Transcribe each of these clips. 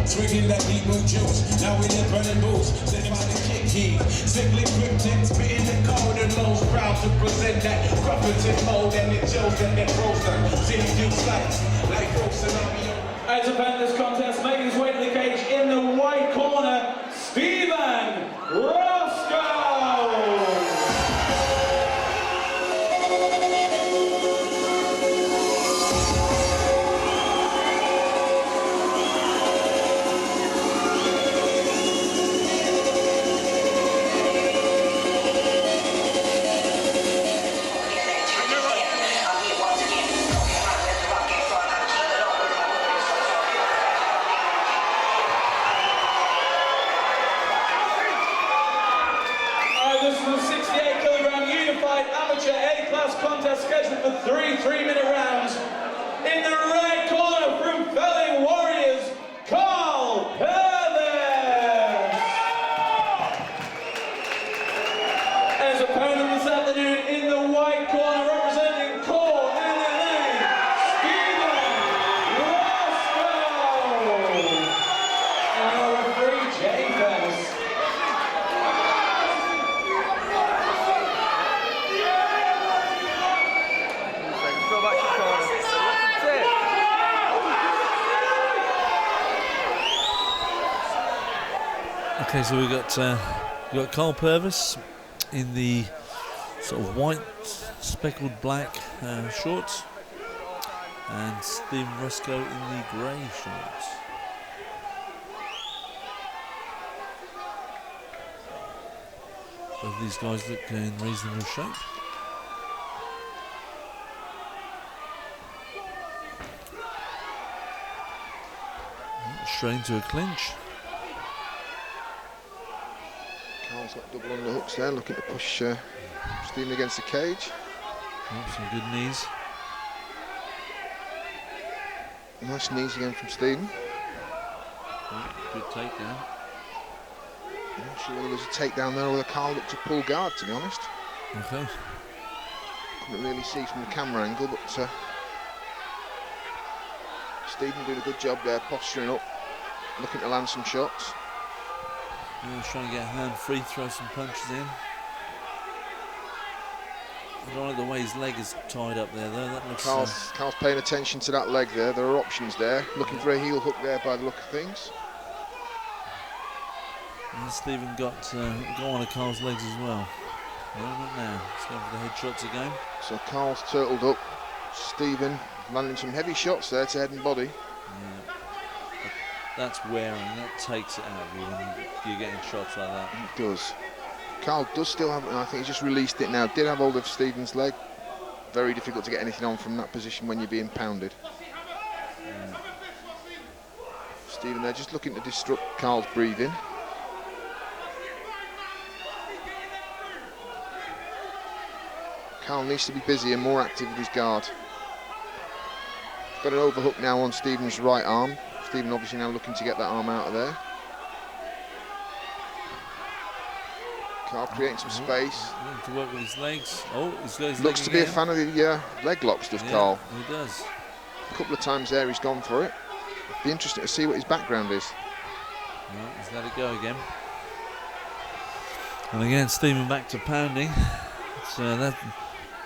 swinging that deep blue juice. Now we live burning boots, sitting by the kick keys. Simply cryptic, spitting the code and lows. Proud to present that Gruffington mode, and it shows that they're frozen. See a few sights, like frozen on me. As a fan of this contest, making his way to the cage in the white corner, Stephen Roscoe! This is a 68kg unified amateur A-class contest scheduled for 3 3-minute rounds. In the right corner from Felling Warriors, Carl Pervis. As opponent this afternoon in the white corner representing Core MMA, Stephen Roscoe. And our referee, Jay Pervis. Okay, so we got Carl Pervis in the sort of white speckled black shorts, and Stephen Roscoe in the grey shorts. Both of these guys look in reasonable shape. Straight into a clinch. Carl's got double underhooks there, looking to push Stephen against the cage. Oh, some good knees. Nice knees again from Stephen. Oh, good takedown. I'm not sure whether there was a takedown there or whether Carl looked to pull guard, to be honest. Okay. Couldn't really see from the camera angle, but Stephen doing a good job there, posturing up, looking to land some shots. Yeah, trying to get a hand free, throw some punches in. I don't like the way his leg is tied up there, though. That looks. Carl's paying attention to that leg there. There are options there. Looking for a heel hook there by the look of things. And Stephen got one of Carl's legs as well. No, not now. He's going for the headshots again. So Carl's turtled up. Stephen landing some heavy shots there to head and body. Yeah. That's wearing, that takes it out of you when you're getting shots like that. It does. Carl does still have, I think he's just released it now, did have hold of Stephen's leg. Very difficult to get anything on from that position when you're being pounded. Yeah. Stephen there just looking to disrupt Carl's breathing. Carl needs to be busy and more active with his guard. Got an overhook now on Stephen's right arm. Stephen obviously now looking to get that arm out of there. Carl creating some space. To work with his legs. Oh, he's got his looks to be a fan of the leg locks, does Carl? He does. A couple of times there he's gone for it. Be interesting to see what his background is. Well, he's let it go again. And again, Stephen back to pounding.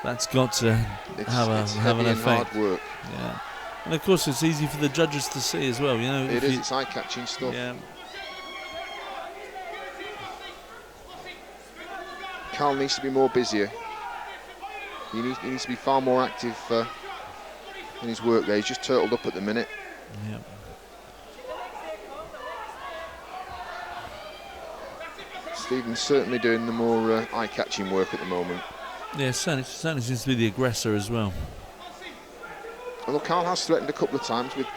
That's got to have an effect. Hard work. Yeah. And of course, it's easy for the judges to see as well. You know, it is. It's eye-catching stuff. Yeah. Carl needs to be more busier. He needs to be far more active in his work there. He's just turtled up at the minute. Yeah. Stephen's certainly doing the more eye-catching work at the moment. Yeah, certainly seems to be the aggressor as well. Although Carl has threatened a couple of times with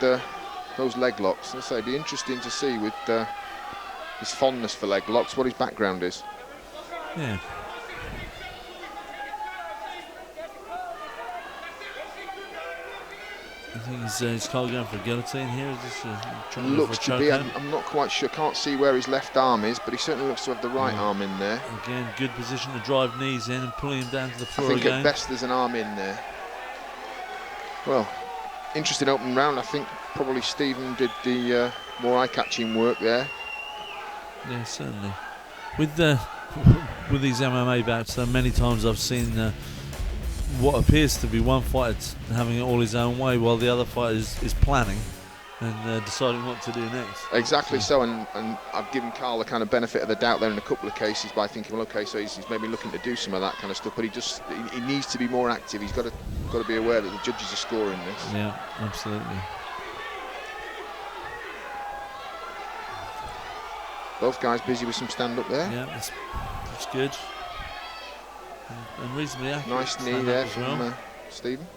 those leg locks. As I say, it'd be interesting to see with his fondness for leg locks what his background is. Yeah. I think he's Carl going for a guillotine here. Is this trying to looks to be. I'm not quite sure. Can't see where his left arm is, but he certainly looks to have the right arm in there. Again, good position to drive knees in and pulling him down to the floor I think again. at best there's an arm in there. Well, interesting opening round. I think probably Stephen did the more eye-catching work there. Yeah, certainly. With these MMA bouts, many times I've seen what appears to be one fighter having it all his own way, while the other fighter is planning and deciding what to do next. Exactly so, and I've given Carl the kind of benefit of the doubt there in a couple of cases by thinking, well, okay, so he's maybe looking to do some of that kind of stuff, but he needs to be more active. He's got to be aware that the judges are scoring this. Yeah, absolutely. Both guys busy with some stand-up there. Yeah, that's good. And reasonably accurate. Nice knee there from Stephen.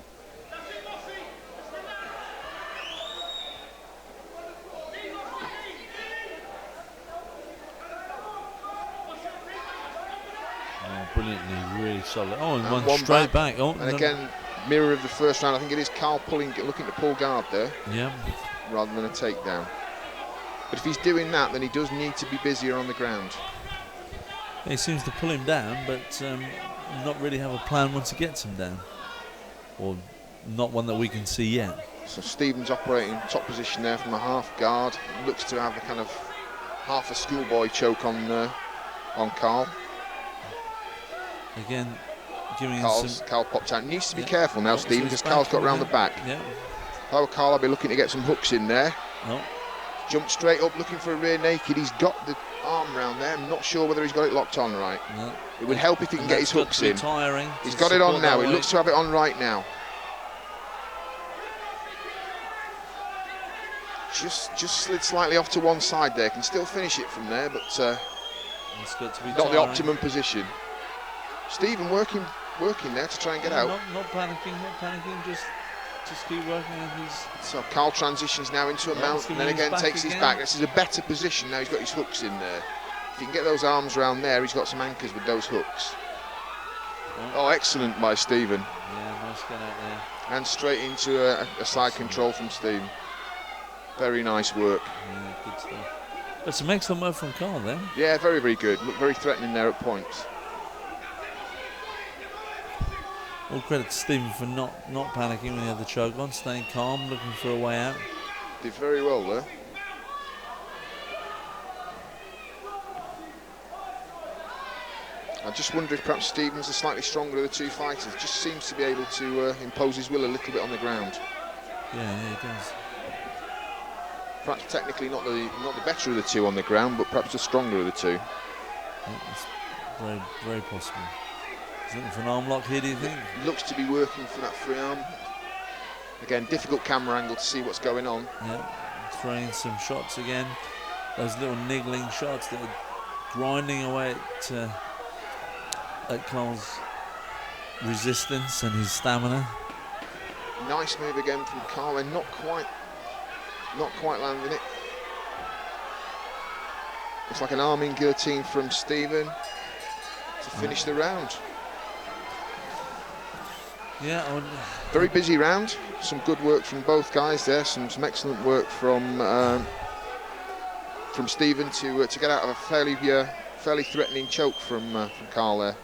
Oh, brilliantly, really solid. Oh, and one straight back. Oh, and again, mirror of the first round. I think it is Carl looking to pull guard there. Yeah. Rather than a takedown. But if he's doing that, then he does need to be busier on the ground. He seems to pull him down, but not really have a plan once he gets him down. Or not one that we can see yet. So Stephen's operating top position there from a half guard. Looks to have a kind of half a schoolboy choke on Carl. Again, giving Carl popped out. Needs to be careful now, Stephen, because Carl's got round the back. Yeah. If I were Carl, I'd be looking to get some hooks in there. No. Jumped straight up, looking for a rear naked. He's got the arm round there. I'm not sure whether he's got it locked on right. No. It would help if he can get his hooks in. Tiring. He's got it on now. He looks to have it on right now. Just slid slightly off to one side there. Can still finish it from there, but not the optimum position. Stephen working there to try and get out. Not panicking, just keep working. So Carl transitions now into a mount and then again takes his back. This is a better position now. He's got his hooks in there. If he can get those arms around there, he's got some anchors with those hooks. Oh, excellent by Stephen. Yeah, nice get out there. And straight into a side control from Stephen. Very nice work. Yeah, good stuff. But some excellent work from Carl then. Yeah, very, very good. Looked very threatening there at points. All credit to Stephen for not panicking when he had the choke on, staying calm, looking for a way out. Did very well there. I just wonder if perhaps Stephen's the slightly stronger of the two fighters. Just seems to be able to impose his will a little bit on the ground. Yeah, he does. Perhaps technically not the better of the two on the ground, but perhaps the stronger of the two. Yeah, it's very, very possible. Is looking for an arm lock here, do you think? Looks to be working for that free arm. Again, difficult camera angle to see what's going on. Yeah, throwing some shots again. Those little niggling shots that are grinding away at Carl's resistance and his stamina. Nice move again from Carl, and not quite landing it. It's like an arming guillotine from Stephen to finish the round. Yeah, very busy round. Some good work from both guys there. Some excellent work from Stephen to get out of a fairly threatening choke from Carl there.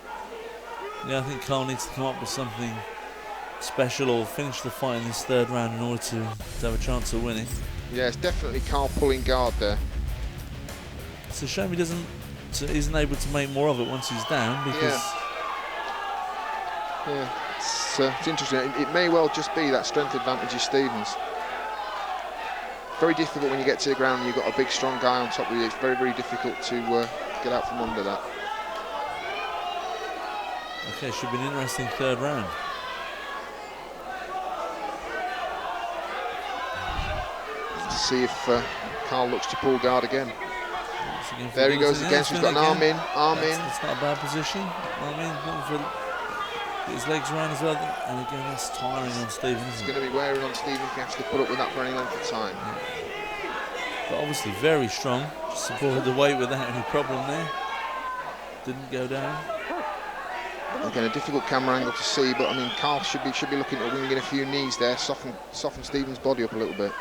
Yeah, I think Carl needs to come up with something special or finish the fight in this third round in order to have a chance of winning. Yeah, it's definitely Carl pulling guard there. It's a shame he isn't able to make more of it once he's down, because it's interesting. It may well just be that strength advantage is Stephen's. Very difficult when you get to the ground and you've got a big strong guy on top of you. It's very, very difficult to get out from under that. Okay, should be an interesting third round. Let's see if Carl looks to pull guard again. There he goes again, so he's got an arm in. It's not a bad position. Arm in, looking for get his legs around as well. And again, that's tiring on Stephen. It's going to be wearing on Stephen if he has to put up with that for any length of time. Yeah. But obviously very strong. Just supported the weight without any problem there. Didn't go down. Again, a difficult camera angle to see, but I mean, Carl should be looking at winging a few knees there, soften Stephen's body up a little bit.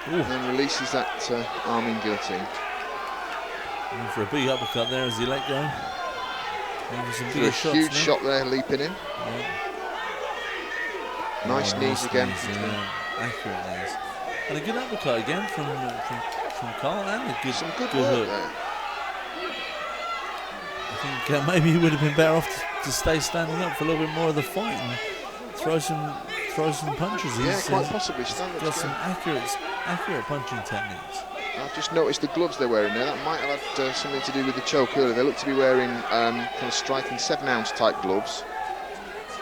Ooh. And then releases that arming guillotine. And for a big uppercut there as he let go. Some huge shot there, leaping in. Yeah. Nice knees again. Accurate knees. And a good uppercut again from Carl, and a good, Some good hook. work there. I think maybe he would have been better off to stay standing up for a little bit more of the fight and throw some punches. Yeah, quite possibly. Stand-up's got some good. accurate punching techniques. I've just noticed the gloves they're wearing there. That might have had something to do with the choke earlier. They look to be wearing kind of striking 7-ounce type gloves.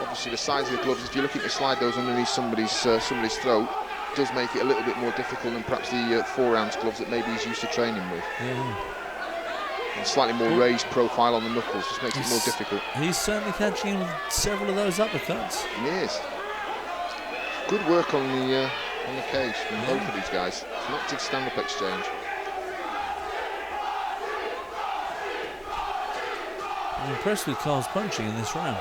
Obviously, the size of the gloves, if you're looking to slide those underneath somebody's throat, does make it a little bit more difficult than perhaps the 4-ounce gloves that maybe he's used to training with. Yeah. And slightly more raised profile on the knuckles just makes it more difficult. He's certainly catching him with several of those uppercuts. He is. Good work on the cage from both of these guys. An active stand-up exchange. I'm impressed with Carl's punching in this round.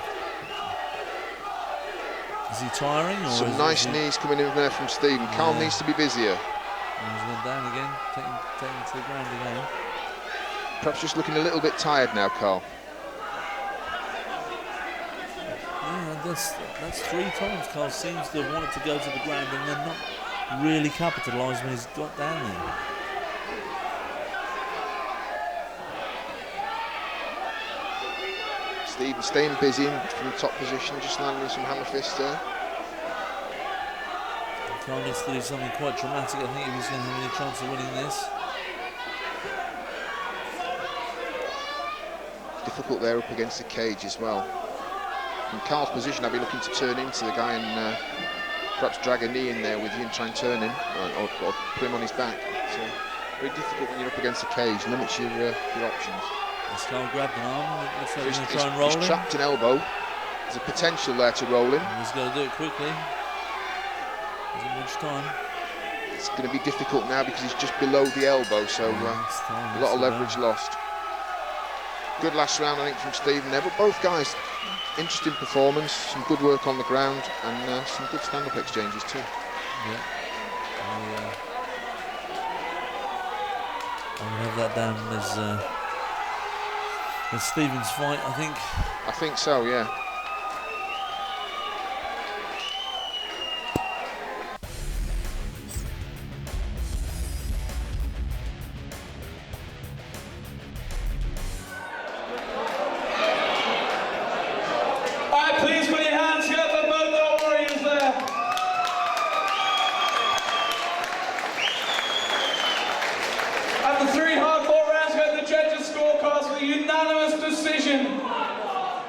Is he tiring? Or some nice knees coming in there from Stephen. Carl needs to be busier. He's gone down again, taking to the ground again. Perhaps just looking a little bit tired now, Carl. Yeah, that's 3 times Carl seems to have wanted to go to the ground and then not really capitalised when he's got down there. Stephen staying busy from the top position, just landing some hammer fists there. Carl needs to do something quite dramatic, I think, if he's going to have any chance of winning this. Difficult there up against the cage as well. From Carl's position, I'd be looking to turn into the guy and perhaps drag a knee in there with you and try and turn him, or put him on his back. It's very difficult when you're up against the cage, limits your options. Carl grabbed an arm, looks like he's going to try and roll him. He's trapped an elbow. There's a potential there to roll him. He's going to do it quickly. Hasn't much time. It's going to be difficult now because he's just below the elbow, so a lot of leverage lost. Good last round, I think, from Stephen there, but both guys, interesting performance, some good work on the ground, and some good stand-up exchanges too. Yeah. I'll have that down as Stephen's fight, I think. I think so, yeah.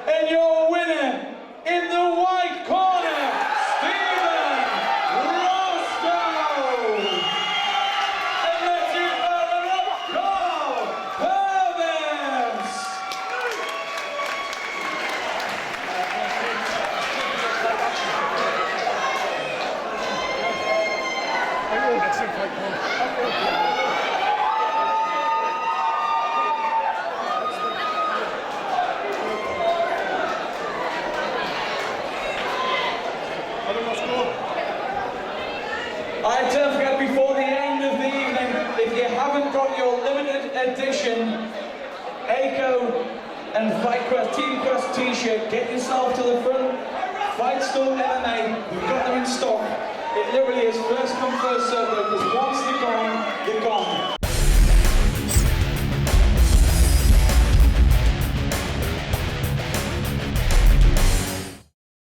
And your winner in the white corner, Stephen Roscoe. And let's give Carl Pervis. Don't forget, before the end of the evening, if you haven't got your limited edition Eikö and Team Quest t-shirt, get yourself to the front. Fight Storm MMA, we've got them in stock. It literally is first come, first served, because once they're gone, they're gone.